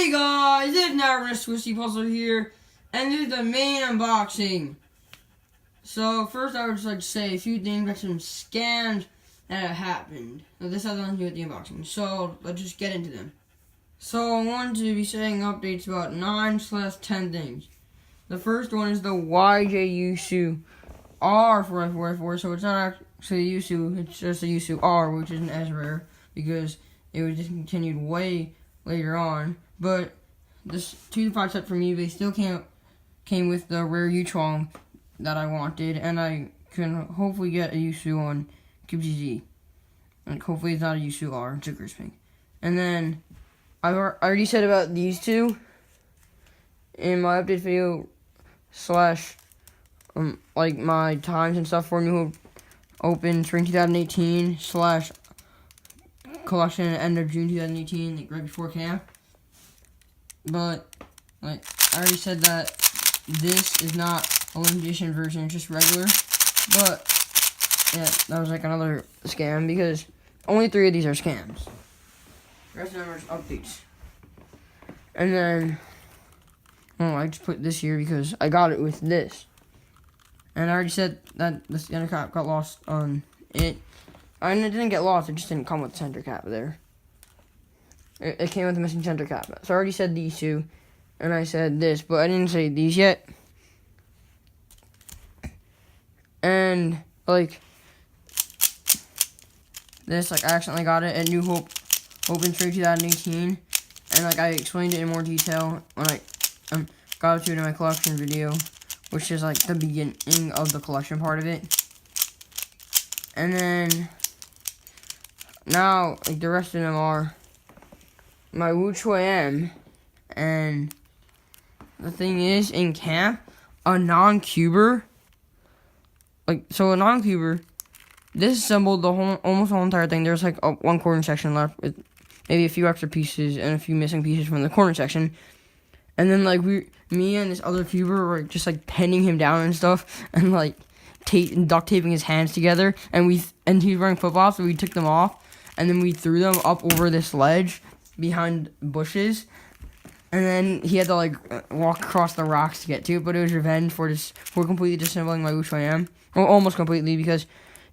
Hey guys, it's Never Twisty Puzzle here, and this is the main unboxing. So first I would just like to say a few things about some scams that have happened. Now, this has nothing to do with the unboxing, so let's just get into them. So I wanted to be saying updates about 9/10 things. The first one is the YJ YuSu R 4x4x4, so it's not actually YuSu, it's just a YuSu R, which isn't as rare because it was discontinued way later on. But this 2-5 set from eBay still came with the rare WuShuang that I wanted, and I can hopefully get a YuSu on CubeStyle. And hopefully it's not a YuSu R, it's a Pink. And then I already said about these two in my update video slash like my times and stuff for New Open Spring 2018 slash collection at end of June 2018, like right before camp. But like I already said that this is not a limited edition version, it's just regular. But yeah, that was like another scam because only 3 of these are scams. The rest of them are just updates. And then I just put this here because I got it with this. And I already said that the center cap got lost on it. And it didn't get lost, it just didn't come with the center cap there. It came with a missing center cap. So I already said these two, and I said this, but I didn't say these yet. And, like, this, like, I accidentally got it at New Hope Open Spring 2018. And, like, I explained it in more detail when I got to it in my collection video, which is, like, the beginning of the collection part of it. And then now, like, the rest of them are my WuShuang M, and the thing is, in camp, a non-cuber, like, so a non-cuber disassembled almost the whole entire thing. There's, like, one corner section left with maybe a few extra pieces and a few missing pieces from the corner section. And then, like, me and this other cuber were just, like, pinning him down and stuff, and, like, duct taping his hands together, and he was wearing flip-flops, so we took them off, and then we threw them up over this ledge behind bushes, and then he had to like walk across the rocks to get to it. But it was revenge for completely disassembling my WuShuang M, well, almost completely, because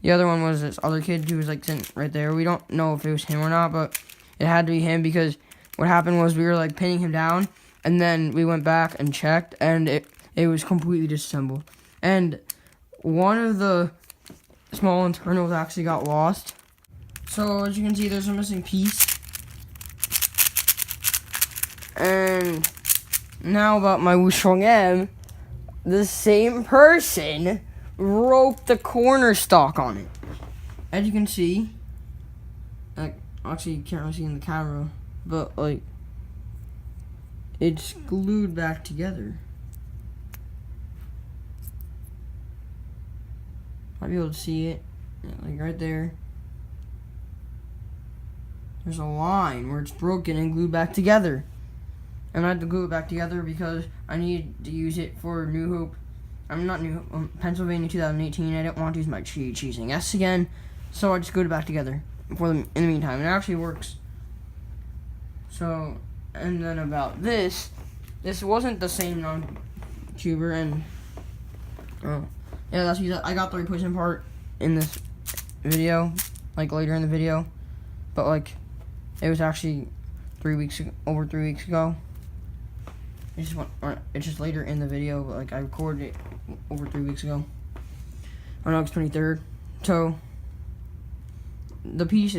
the other one was this other kid who was like sitting right there. We don't know if it was him or not, but it had to be him because what happened was we were like pinning him down, and then we went back and checked, and it was completely disassembled, and one of the small internals actually got lost. So as you can see, there's a missing piece. And now about my WuShuang M, the same person broke the corner stalk on it. As you can see, like, actually you can't really see in the camera, but like it's glued back together. Might be able to see it, yeah, like right there. There's a line where it's broken and glued back together. And I had to glue it back together because I needed to use it for New Hope. Pennsylvania 2018. I didn't want to use my cheesing S again, so I just glued it back together for them in the meantime. And it actually works. So, and then about this wasn't the same non-cuber, and yeah, that's because I got the replacement part in this video, like later in the video, but like it was actually over 3 weeks ago. It's just later in the video, but like I recorded it over 3 weeks ago on August 23rd. So the piece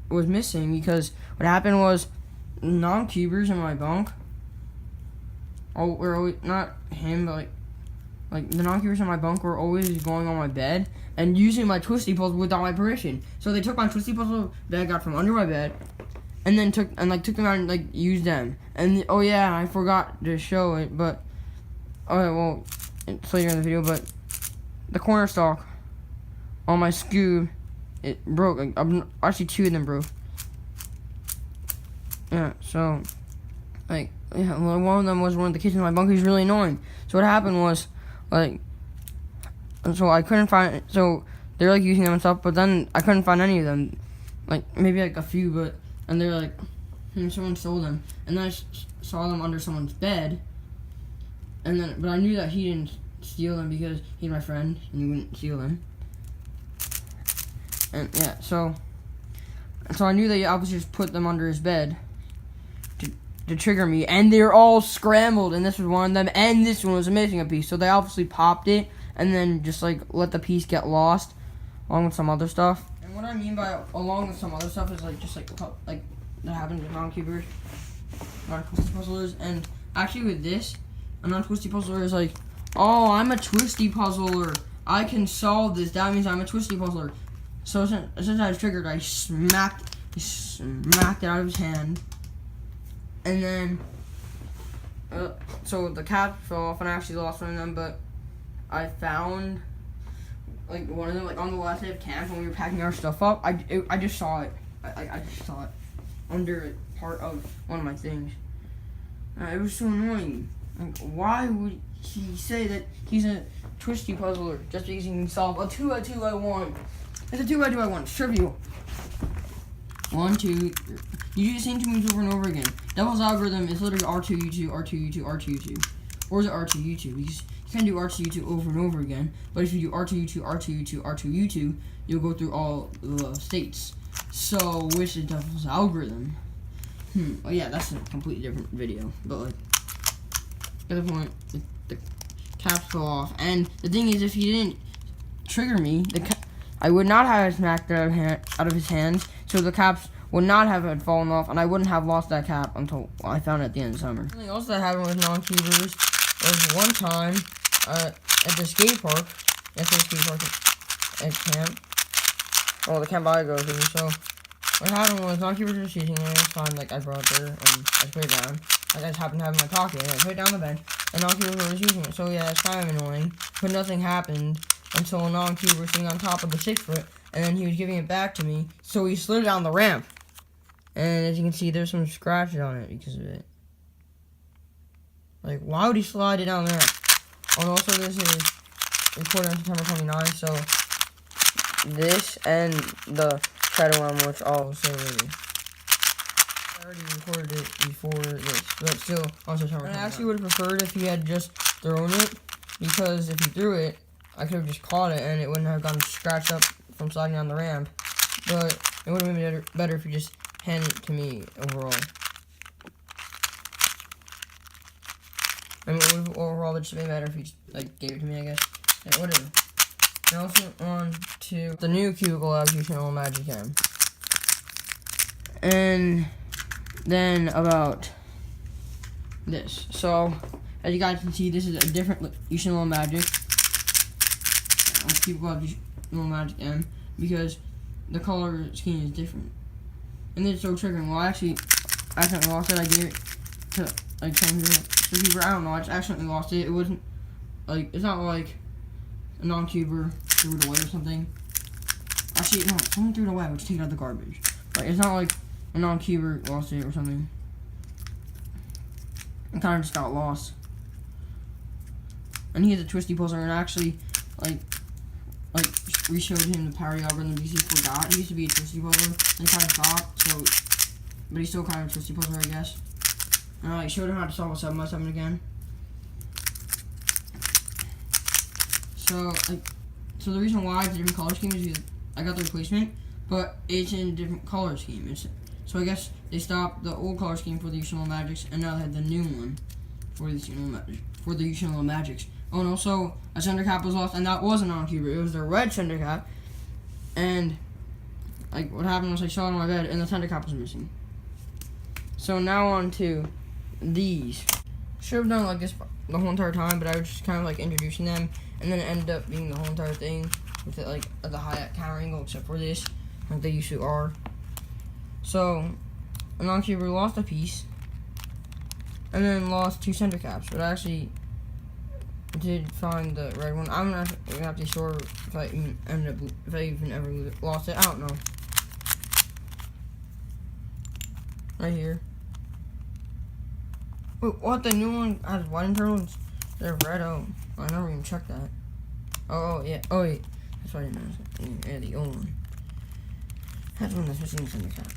was missing because what happened was non-cubers in my bunk. Were always, not him, but like the non-cubers in my bunk were always going on my bed and using my twisty puzzle without my permission. So they took my twisty puzzle that I got from under my bed, and then took them out and like used them. And oh yeah, I forgot to show it, but well, it's later in the video. But the corner stalk on my Skewb, it broke. Like, actually 2 of them broke. Yeah, so like yeah, well, one of them was one of the kids in my bunk who's really annoying. So what happened was like, so I couldn't find it. So they're like using them and stuff, but then I couldn't find any of them. Like maybe like a few, but and they're like and someone stole them. And then I saw them under someone's bed. And then, but I knew that he didn't steal them because he's my friend and he wouldn't steal them. And yeah, so I knew that he obviously just put them under his bed to trigger me. And they're all scrambled, and this was one of them, and this one was missing a piece. So they obviously popped it and then just like let the piece get lost along with some other stuff. And what I mean by along with some other stuff is like just like that happens with non-cubers, non-twisty puzzlers. And actually with this, a non-twisty puzzler is like, oh, I'm a twisty puzzler. I can solve this. That means I'm a twisty puzzler. So since I was triggered, I smacked it out of his hand. And then, so the cap fell off, and I actually lost one of them. But I found like one of them like on the last day of camp when we were packing our stuff up. I just saw it. I just saw it under part of one of my things. It was so annoying. Like, why would he say that he's a twisty puzzler just because he can solve a 2x2x1? It's a 2x2x1. Trivial. 1, 2, 3. You do the same two moves over and over again. Devil's algorithm is literally R2, U2, R2, U2, R2, U2. Or is it R2, U2? Because you can do R2, U2 over and over again. But if you do R2, U2, R2, U2, R2, U2, you'll go through all the states. So, which is Devil's algorithm? Oh yeah, that's a completely different video. But like, at the point, the caps fell off. And the thing is, if he didn't trigger me, I would not have smacked it out of his hands. So the caps would not have fallen off, and I wouldn't have lost that cap until I found it at the end of summer. Something else that happened with non-cubers was one time at the skate park. Yes, the skate park at camp. Well, the camp I go to. So what happened was non-cubers were shooting, and it was fine. Like I brought it there, and I put it down. Like I just happened to have it in my pocket, and I put it down the bench, and non-cubers were using it. So yeah, it's kind of annoying, but nothing happened until a non-cuber was sitting on top of the 6-foot, and then he was giving it back to me. So he slid down the ramp. And as you can see, there's some scratches on it because of it. Like, why would he slide it down there? Oh, and also this is recorded on September 29th, so this and the Shadow M, which I'll say later. I already recorded it before this, but still on September 29th. And I actually would have preferred if he had just thrown it, because if he threw it, I could have just caught it and it wouldn't have gotten scratched up from sliding down the ramp. But it would have been better if he just handed it to me overall. I mean, it would have overall just been better if he just, like, gave it to me, I guess. Yeah, whatever. And also on to the new Cubicle Labs WuShuang M. And then about this. So, as you guys can see, this is a different WuShuang Magic. Cubicle Labs WuShuang M, because the color scheme is different. And it's so triggering. Well, I accidentally lost it. I gave it to, like, some people. I don't know. I just accidentally lost it. It wasn't, like, it's not like a non-cuber threw it away or something. Actually, no, someone threw it away. I would just take it out of the garbage. Like, it's not like a non-cuber lost it or something. It kind of just got lost. And he has a twisty puzzler, and actually, like we showed him the parry algorithm because he forgot. He used to be a twisty puzzler, and kind of stopped, so, but he's still kind of a twisty puzzler, I guess. And I showed him how to solve a 7x7 again. So, so the reason why it's a different color scheme is because I got the replacement, but it's in a different color scheme. So I guess they stopped the old color scheme for the WuShuang Magics, and now they have the new one for the WuShuang Magics. Oh, and also a center cap was lost, and that was a non-cuber. It was the red center cap, and like what happened was I saw it on my bed, and the center cap was missing. So now on to these. Should have done like this the whole entire time, but I was just kind of like introducing them, and then it ended up being the whole entire thing with it like at the high camera angle, except for this, like the YuSu R. So a non-cuber lost a piece, and then lost 2 center caps, but I actually did find the red one. I'm not exactly sure if I even ever lost it. I don't know. Right here. Wait, what? The new one has white internals? They're red. Oh, I never even checked that. Oh yeah. Oh wait, that's why I didn't notice it. Yeah, the old one. That's one that's missing the center cap.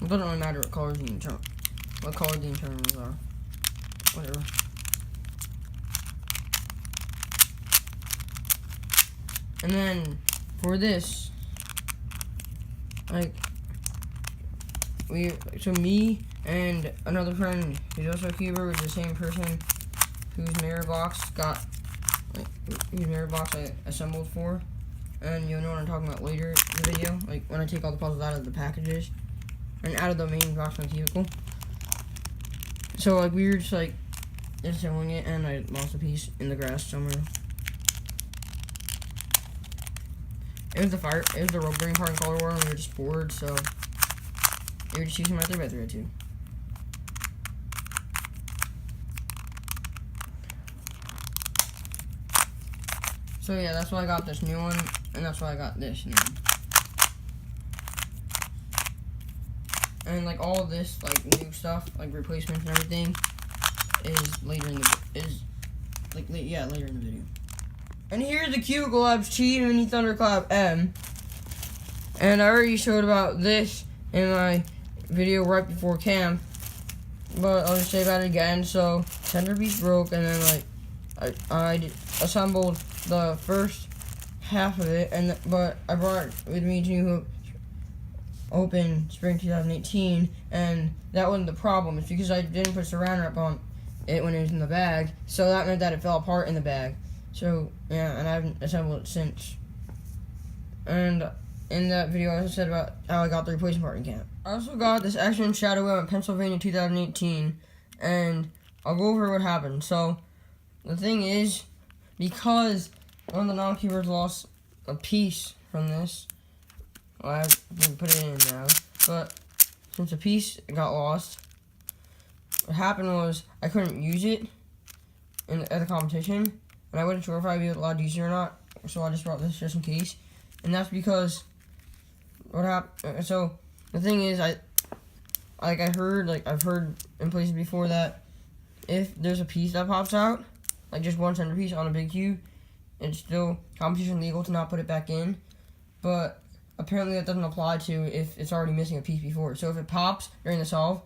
It doesn't really matter what color the internals are. Whatever. And then for this, like, me and another friend who's also a cuber is the same person whose mirror box I assembled for. And you'll know what I'm talking about later in the video, like when I take all the puzzles out of the packages and out of the main box of my cubicle. So like we were just like assembling it, and I lost a piece in the grass somewhere. It was the rope burning part in Color War, and we were just bored, so we were just using my 3x3 too. So yeah, that's why I got this new one, and that's why I got this new one. And like all of this, like new stuff, like replacements and everything, is later in the later in the video. And here's the Cubicle Labs Cheat Mini Thunderclap M. And I already showed about this in my video right before camp, but I'll just say about it again. So center piece broke, and then like I assembled the first half of it, but I brought it with me to open spring 2018, and that wasn't the problem. It's because I didn't put saran wrap on it when it was in the bag, so that meant that it fell apart in the bag. So yeah, and I haven't assembled it since. And in that video, I also said about how I got the replacement part in camp. I also got this Angstrom Shadow M in Pennsylvania 2018, and I'll go over what happened. So the thing is, because one of the non-cubers lost a piece from this, well, I didn't put it in now, but since a piece got lost, what happened was I couldn't use it at the competition, and I wasn't sure if I'd be allowed to use it or not, so I just brought this just in case. And that's because what happened. So the thing is, I've heard in places before that if there's a piece that pops out, like just one centerpiece on a big cube, it's still competition legal to not put it back in. But apparently that doesn't apply to if it's already missing a piece before. So if it pops during the solve,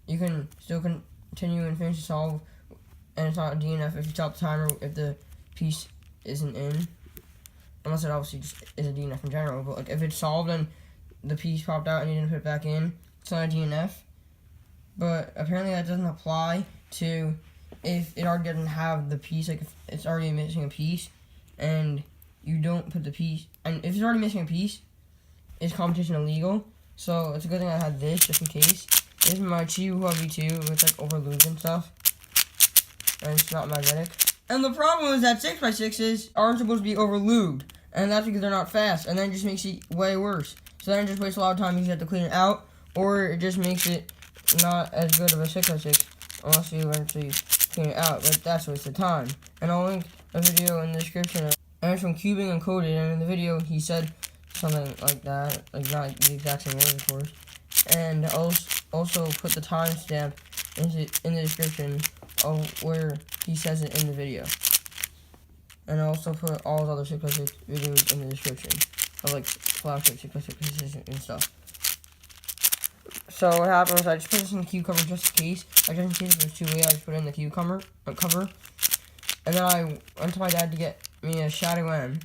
you can still continue and finish the solve, and it's not a DNF if you stop the timer if the piece isn't in. Unless it obviously just is a DNF in general. But like if it's solved and the piece popped out and you didn't put it back in, it's not a DNF. But apparently that doesn't apply to if it already doesn't have the piece, like if it's already missing a piece and you don't put the piece, and if it's already missing a piece, it's competition illegal. So it's a good thing I had this just in case. This is my Chihuahua V2 with like over lubes and stuff, and it's not magnetic. And the problem is that 6x6s aren't supposed to be over lubed, and that's because they're not fast, and then it just makes it way worse. So then it just wastes a lot of time because you have to clean it out, or it just makes it not as good of a 6x6 unless you eventually clean it out. But that's a waste of time. And I'll link a video in the description. And it's from Cubing Encoded, and in the video he said something like that, like not the exact same words, of course. And I'll also put the timestamp in the description of where he says it in the video. And I'll also put all his other 6x6 videos in the description of like flashlight 6x6 and stuff. So what happened was I just put this in the cube cover just in case. Like just in case it was too late, I just put it in the cube cover. And then I went to my dad to get me a Shadow M.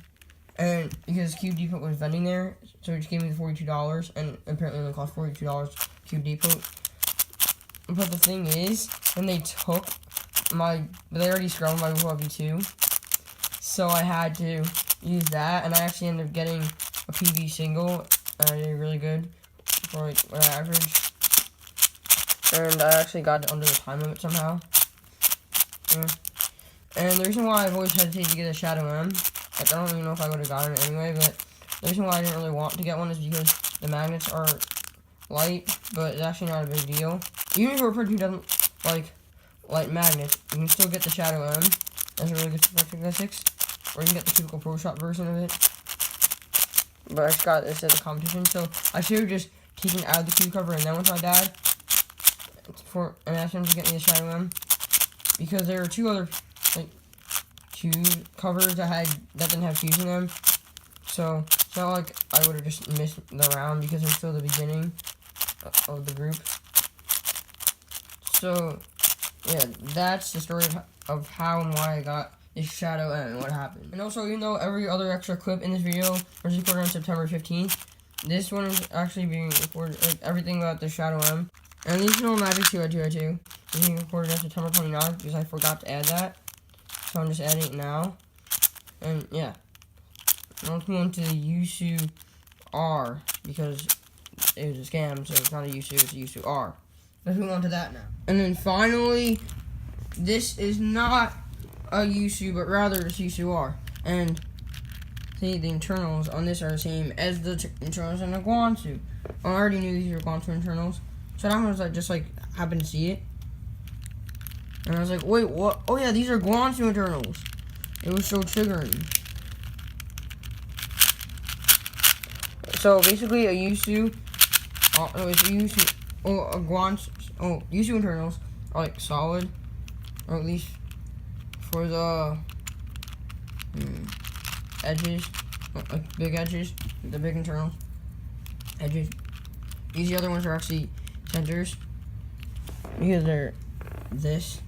And because Cube Depot was vending there, so he just gave me the $42, and apparently it only cost $42 Cube Depot. But the thing is, when they took they already scrubbed my WuQue V2, so I had to use that, and I actually ended up getting a PV single, and I did really good for like what I averaged. And I actually got it under the time limit somehow. Yeah. And the reason why I've always hesitated to get a Shadow M, like I don't even know if I would have gotten it anyway, but the reason why I didn't really want to get one is because the magnets are light, but it's actually not a big deal. Even if a person who doesn't like light magnets, you can still get the Shadow M. That's a really good 6x6, or you can get the Cubicle Pro Shop version of it. But I just got this at the competition, so I should have just taken it out of the cube cover and then with my dad and asked him to get me the Shadow M, because there are two other like cube covers that didn't have fuse in them. So it's not like I would have just missed the round because they're still the beginning. of the group. So, yeah, that's the story of how and why I got this Shadow M and what happened. And also, even though every other extra clip in this video was recorded on September 15th, this one is actually being recorded, like, everything about the Shadow M. And these no Magic 2x2x2 is being recorded on September 29th because I forgot to add that. So I'm just adding it now. And, yeah. Now let's move on to the YuSu R because it was a scam, so it's not a YuSu, it's a YuSu R. Let's move on to that now. And then finally, this is not a YuSu, but rather it's YuSu R. And see, the internals on this are the same as the internals in the GAN. I already knew these were GAN internals, so I was like, just like happened to see it, and I was like, wait, what? Oh yeah, these are GAN internals. It was so triggering. So basically, a YuSu, it's a YuSu, a GAN, YuSu internals are like solid, or at least for the edges, like big edges, the big internal edges. These other ones are actually centers because they're this.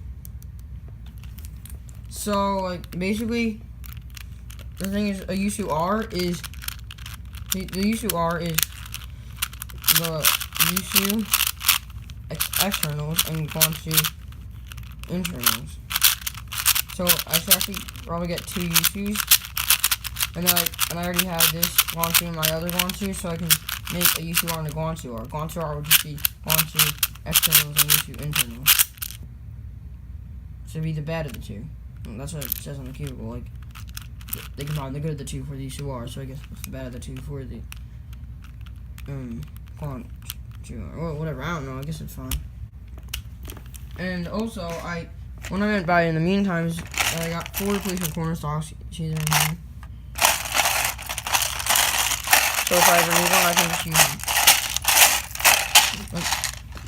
So like basically, the thing is, a YuSu R is the YuSu R is the YuSu externals and GAN internals. So I should actually probably get two YuSus, and I already have this GAN in my other GAN, so I can make a YuSu R and a GAN R. GAN R would just be GAN externals and YuSu internals. So it'd be the bad of the two. And that's what it says on the cubicle. Like they combine the good of the two for the YuSu R. So I guess it's the bad of the two for the GAN R. Or whatever. I don't know. I guess it's fine. And also what I meant by in the meantime is that I got 4 replacement corner stalks. See them in here. So if I remove one, I can just use them.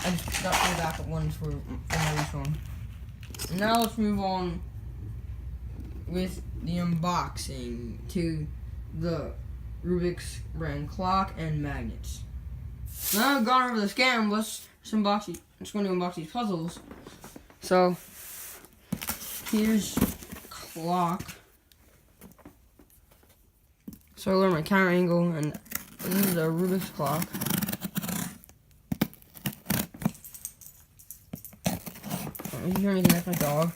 I just got 4 backup ones for my Lefun. Now let's move on with the unboxing to the Rubik's brand clock and magnets. Now I've gone over the scam, let's unbox these. I'm just going to unbox these puzzles. So here's clock. So I learned my camera angle, and this is a Rubik's clock. If you hear anything, that's my dog.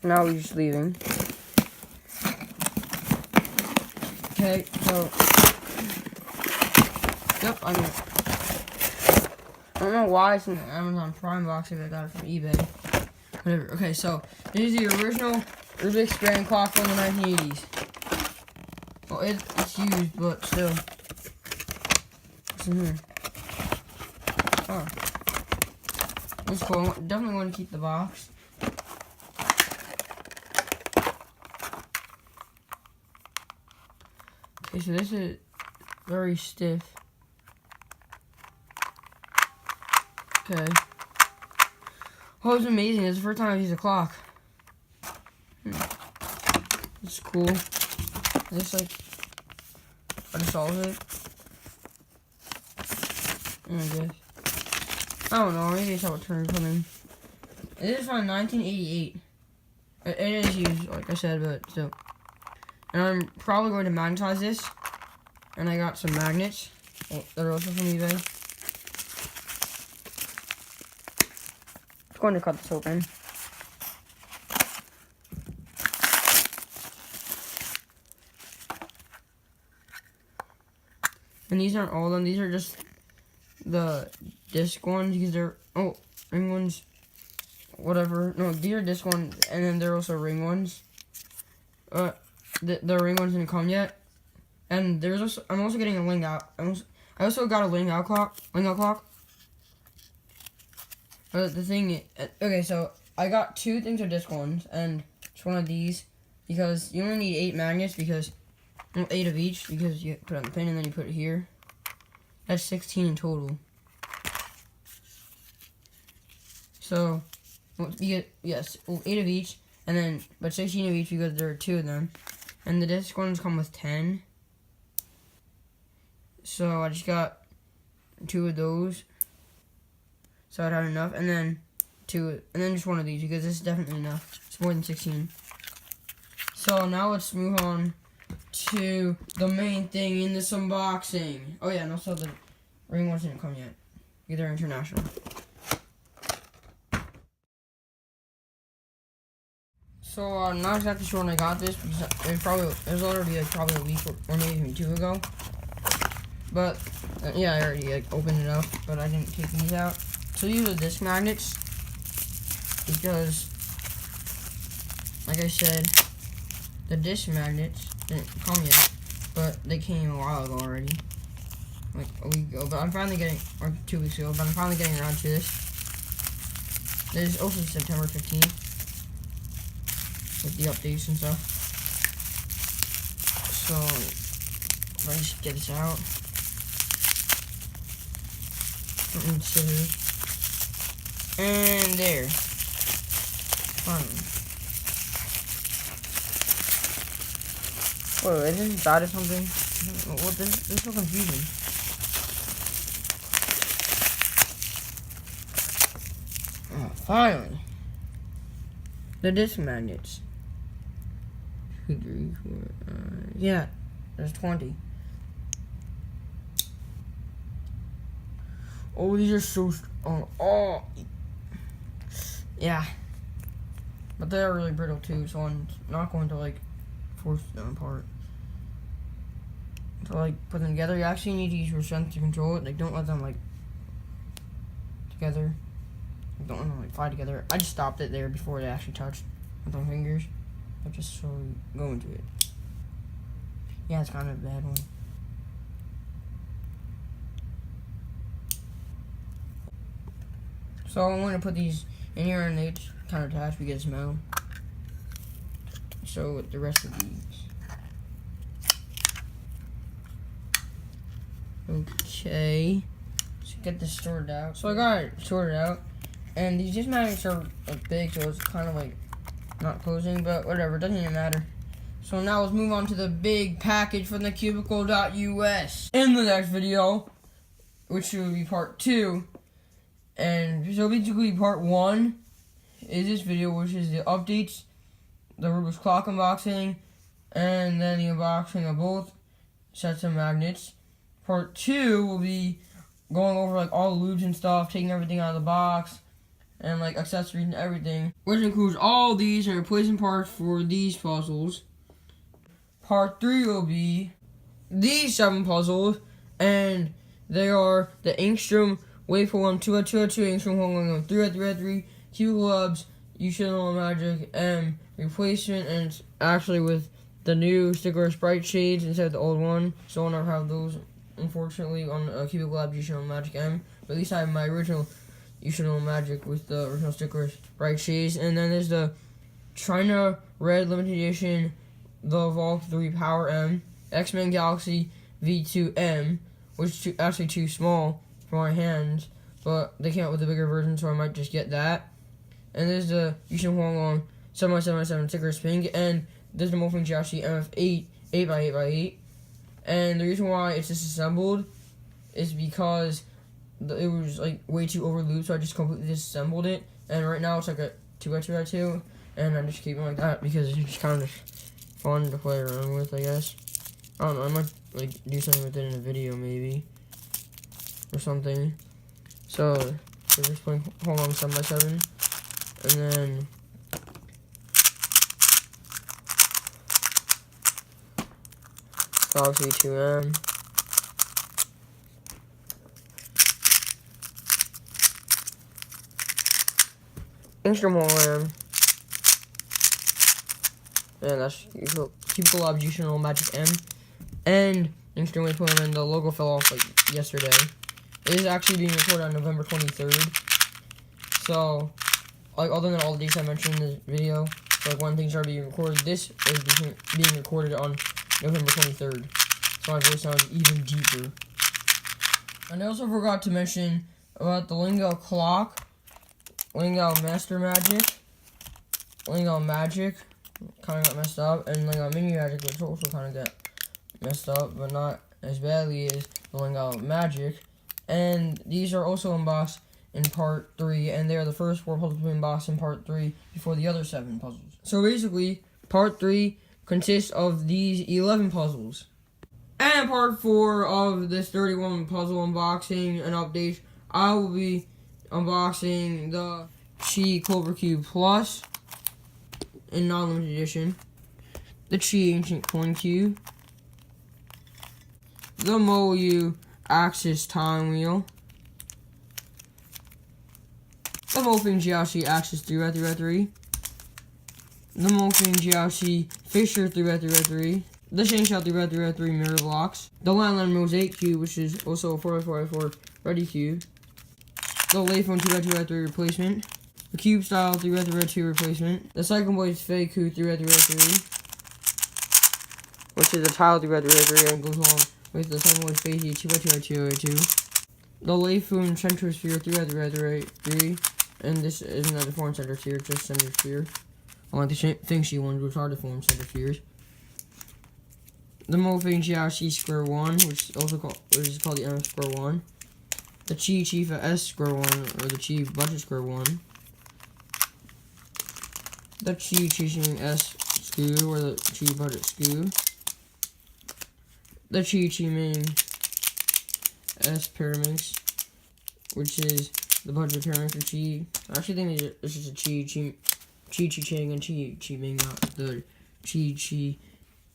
Now we're just leaving. Okay, so yep, I don't know why it's an Amazon Prime box if I got it from eBay. Whatever. Okay, so this is the original Rubik's brand clock from the 1980s. Well, it's used, but still. What's in here? Oh. That's cool. I definitely want to keep the box. Okay, so this is very stiff. Okay. Oh, it's amazing. It's the first time I've used a clock. It's cool. This, like, I just solve it. I guess. I don't know. Maybe it's how it turned coming. It is from 1988. It is used, like I said, but still. And I'm probably going to magnetize this. And I got some magnets. Oh, they're also from eBay. I'm going to cut this open. And these aren't all of them. These are just the disc ones. Because they're, ring ones. Whatever. No, these are disc ones. And then they're also ring ones. The ring ones didn't come yet. And there's also, I'm also getting a ling out. I also got a ling out clock. The thing, okay, so I got 2 things of disc ones, and it's one of these, because you only need 8 magnets, because, 8 of each, because you put it on the pin, and then you put it here. That's 16 in total. So, you get, yes, 8 of each, and then, but 16 of each, because there are 2 of them. And the disc ones come with 10. So I just got 2 of those. So I'd have enough, and then 2, and then just 1 of these because this is definitely enough. It's more than 16. So now let's move on to the main thing in this unboxing. Oh yeah, and also the ring ones didn't come yet. They're international. So I'm not exactly sure when I got this because it was already like probably a week or maybe even 2 ago. But yeah, I already like opened it up, but I didn't take these out. So these are disc magnets because, like I said, the disc magnets didn't come yet, but they came a while ago already, like a week ago. But I'm finally getting, or 2 weeks ago, but I'm finally getting around to this. This is also September 15th with the updates and stuff. So let me just get this out. Don't need scissors. And there. Finally. Wait, is this bad or something? What? This is so confusing. Oh, finally. The disc magnets. 2, 3, 4. Yeah, there's 20. Oh, these are so. Oh. Yeah. But they are really brittle too, so I'm not going to like force them apart. To like put them together, you actually need to use your strength to control it. Like, don't let them like together. Don't let them like fly together. I just stopped it there before they actually touched with my fingers. I just slowly go into it. Yeah, it's kind of a bad one. So I'm going to put these in here and they just kind of attach because it's metal. So with the rest of these. Okay. Let's get this sorted out. So I got it sorted out. And these disc magnets are like big, so it's kind of like not closing, but whatever, it doesn't even matter. So now let's move on to the big package from the Cubicle.us. In the next video, which will be part 2, and so basically part 1 is this video, which is the updates, the Rubik's clock unboxing, and then the unboxing of both sets of magnets. Part 2 will be going over like all the lubes and stuff, taking everything out of the box, and like accessories and everything, which includes all these and replacement parts for these puzzles. Part 3 will be these 7 puzzles, and they are the Angstrom WuQue M 2x2x2, Angstrom WuQue M 3x3x3, Cubicle Labs, YongJun Magic M replacement, and it's actually with the new sticker sprite shades instead of the old one. So I'll never have those, unfortunately, on Cubicle Labs YongJun Magic M. But at least I have my original YongJun Magic with the original sticker sprite shades. And then there's the China Red Limited Edition, the Evolve 3 Power M, X-Men Galaxy V2 M, which is actually too small for my hands, but they came out with a bigger version, so I might just get that. And there's the YuShuang M 7x7x7 sticker pink, and there's the FangShi MF8 8x8x8. And the reason why it's disassembled is because it was like way too overlooped, so I just completely disassembled it. And right now it's like a 2x2x2, and I'm just keeping it like that because it's just kind of fun to play around with, I guess. I don't know, I might like do something with it in a video maybe, or something. So we're just playing Hong Kong 7x7, and then Galaxy V2 M. Angstrom M. And that's Cubicle Labs YuShuang Magic M. And Angstrom WuQue M, and the logo fell off like yesterday. It is actually being recorded on November 23rd. So, like, other than all the dates I mentioned in this video, so, like, when things are being recorded, this is being recorded on November 23rd. So my voice sounds even deeper. And I also forgot to mention about the Lingo clock, Lingo Master Magic, Lingo Magic, kind of got messed up, and Lingo Mini Magic, which also kind of got messed up, but not as badly as rolling out magic. And these are also unboxed in part 3, and they are the first 4 puzzles to be unboxed in part 3 before the other 7 puzzles. So basically, part 3 consists of these 11 puzzles. And part 4 of this 31 puzzle unboxing and update, I will be unboxing the Chi Cobra Cube Plus in non-limited edition, the Chi Ancient Coin Cube, the MoYu Axis Time Wheel, the Mofeng Jiaoxi Axis 3x3x3, the Mofeng Jiaoxi Fisher 3x3x3, the Shangshao 3x3x3 Mirror Blocks, the Lanlan Mosaic Cube, which is also a 4x4x4 Ready Cube, the Lefun 2x2x3 replacement, the CubeStyle 3x3x2 replacement, the Cycle Boys Feiku 3x3x3, which is a tile 3x3x3 and goes along with the Cycle Boys Feiku 2x2x2, the Lefun Centrosphere 3x3x3, and this is not a deformed center sphere, just center sphere. Unlike the FangShi ones, which are deformed center spheres. The Mofeng Jiaoxi Square 1, which is called the M Square 1. The Chi Chifa S Square 1, or the Chi Budget Square 1. The Chi Chishing S Skewb, or the Chi Budget Skewb. The Chi Ming S Pyraminx, which is the budget pyramid for Chi. I actually think this is a Chi Ching and Chi Ming, not the Chi.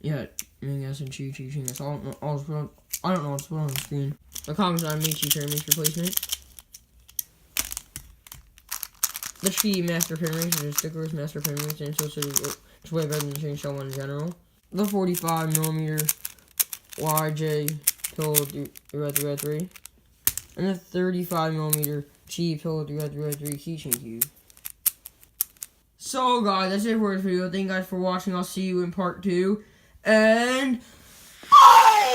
Yeah, Ming S and Chi Ching. That's all. I don't know what's put on the screen. The Comics on Chi Pyraminx replacement. The Chi Master Pyraminx, which is Sticker's Master Pyraminx, and so it's way better than the Shangshao one in general. The 45mm YJ Pillow 3x3x3. And the 35mm Chi Pillow 3x3x3 Keychain Cube. So guys, that's it for this video. Thank you guys for watching. I'll see you in part 2. And bye!